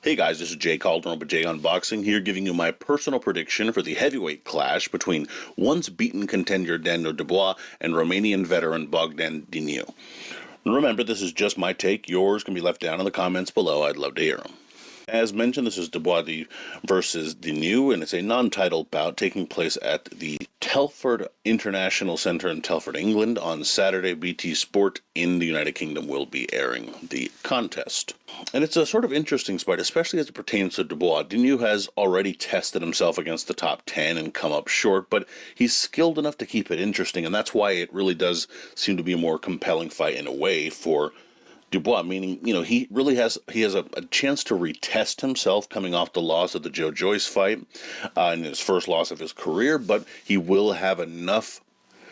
Hey guys, this is Jay Calderon with Jay Unboxing here, giving you my personal prediction for the heavyweight clash between once beaten contender Daniel Dubois and Romanian veteran Bogdan Dinu. Remember, this is just my take. Yours can be left down in the comments below. I'd love to hear them. As mentioned, this is Dubois versus Dinu, and it's a non-title bout taking place at the Telford International Centre in Telford, England on Saturday. BT Sport in the United Kingdom will be airing the contest. And it's a sort of interesting fight, especially as it pertains to Dubois. Dinu has already tested himself against the top 10 and come up short, but he's skilled enough to keep it interesting, and that's why it really does seem to be a more compelling fight in a way for Dubois, meaning, he really has a chance to retest himself coming off the loss of the Joe Joyce fight in his first loss of his career, but he will have enough,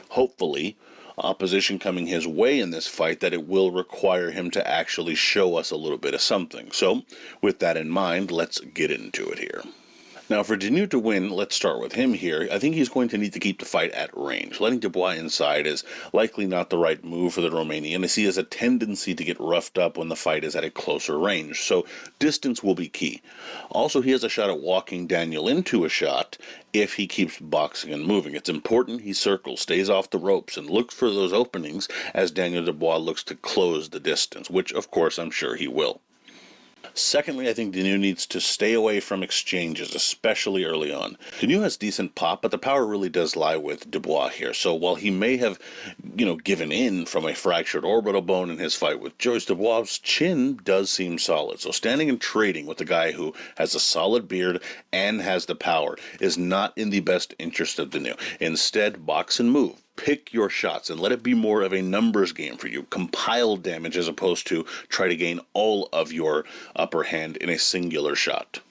hopefully, opposition coming his way in this fight that it will require him to actually show us a little bit of something. So, with that in mind, let's get into it here. Now, for Dinu to win, let's start with him here. I think he's going to need to keep the fight at range. Letting Dubois inside is likely not the right move for the Romanian, as he has a tendency to get roughed up when the fight is at a closer range, so distance will be key. Also, he has a shot at walking Daniel into a shot if he keeps boxing and moving. It's important he circles, stays off the ropes, and looks for those openings as Daniel Dubois looks to close the distance, which, of course, I'm sure he will. Secondly, I think Dinu needs to stay away from exchanges, especially early on. Dinu has decent pop, but the power really does lie with Dubois here. So while he may have, given in from a fractured orbital bone in his fight with Joyce, Dubois' chin does seem solid. So standing and trading with a guy who has a solid beard and has the power is not in the best interest of Dinu. Instead, box and move. Pick your shots and let it be more of a numbers game for you. Compile damage as opposed to try to gain all of your upper hand in a singular shot.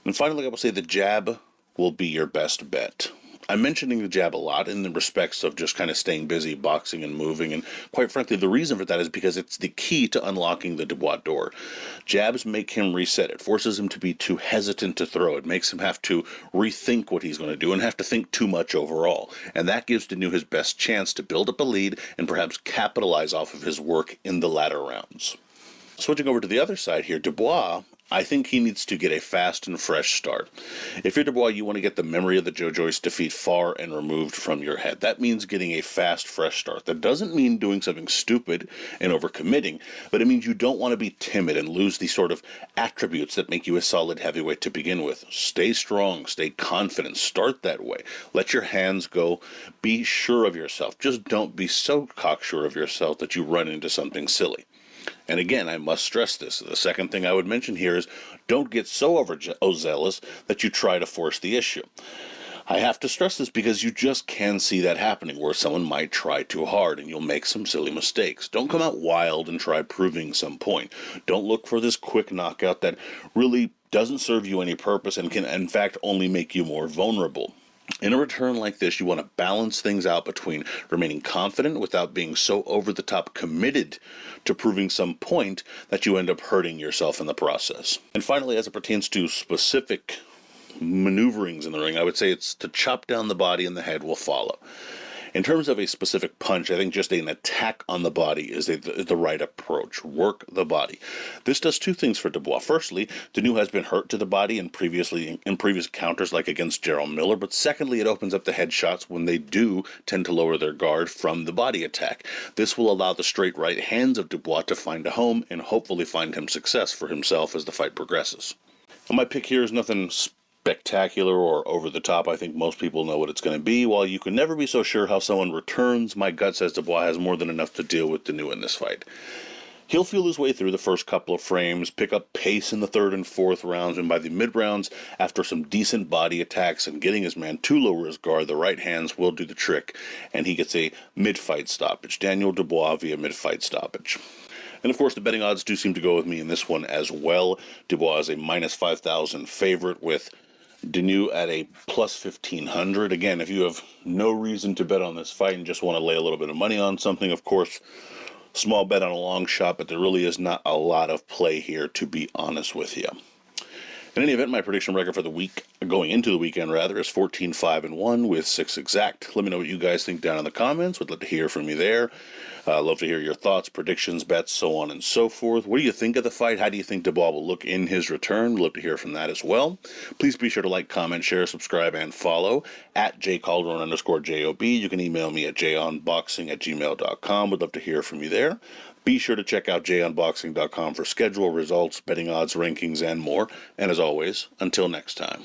And finally, I will say the jab will be your best bet. I'm mentioning the jab a lot in the respects of just kind of staying busy, boxing and moving, and quite frankly, the reason for that is because it's the key to unlocking the Dubois door. Jabs make him reset. It forces him to be too hesitant to throw. It makes him have to rethink what he's going to do and have to think too much overall. And that gives Dinu his best chance to build up a lead and perhaps capitalize off of his work in the latter rounds. Switching over to the other side here, Dubois, I think he needs to get a fast and fresh start. If you're Dubois, you want to get the memory of the Joe Joyce defeat far and removed from your head. That means getting a fast, fresh start. That doesn't mean doing something stupid and overcommitting, but it means you don't want to be timid and lose the sort of attributes that make you a solid heavyweight to begin with. Stay strong, stay confident, start that way. Let your hands go, be sure of yourself. Just don't be so cocksure of yourself that you run into something silly. And again, I must stress this. The second thing I would mention here is don't get so overzealous that you try to force the issue. I have to stress this because you just can see that happening where someone might try too hard and you'll make some silly mistakes. Don't come out wild and try proving some point. Don't look for this quick knockout that really doesn't serve you any purpose and can in fact only make you more vulnerable. In a return like this, you want to balance things out between remaining confident without being so over the top committed to proving some point that you end up hurting yourself in the process. And finally, as it pertains to specific maneuverings in the ring, I would say it's to chop down the body and the head will follow. In terms of a specific punch, I think just an attack on the body is the right approach. Work the body. This does two things for Dubois. Firstly, Dinu has been hurt to the body in previous counters like against Gerald Miller, but secondly, it opens up the headshots when they do tend to lower their guard from the body attack. This will allow the straight right hands of Dubois to find a home and hopefully find him success for himself as the fight progresses. And my pick here is nothing spectacular or over the top. I think most people know what it's going to be. While you can never be so sure how someone returns, my gut says Dubois has more than enough to deal with Dinu in this fight. He'll feel his way through the first couple of frames, pick up pace in the third and fourth rounds, and by the mid-rounds, after some decent body attacks and getting his man to lower his guard, the right hands will do the trick, and he gets a mid-fight stoppage. Daniel Dubois via mid-fight stoppage. And of course, the betting odds do seem to go with me in this one as well. Dubois is a minus 5,000 favorite with Dinu at a plus 1,500. Again, if you have no reason to bet on this fight and just want to lay a little bit of money on something, of course, small bet on a long shot, but there really is not a lot of play here, to be honest with you. In any event, my prediction record for the week, going into the weekend rather, is 14-5-1 with 6 exact. Let me know what you guys think down in the comments. Would love to hear from you there. Love to hear your thoughts, predictions, bets, so on and so forth. What do you think of the fight? How do you think Dubois will look in his return? Love to hear from that as well. Please be sure to like, comment, share, subscribe, and follow at jcalderon_JOB. You can email me at jonboxing@gmail.com. Would love to hear from you there. Be sure to check out jonboxing.com for schedule, results, betting odds, rankings, and more. And as always, until next time.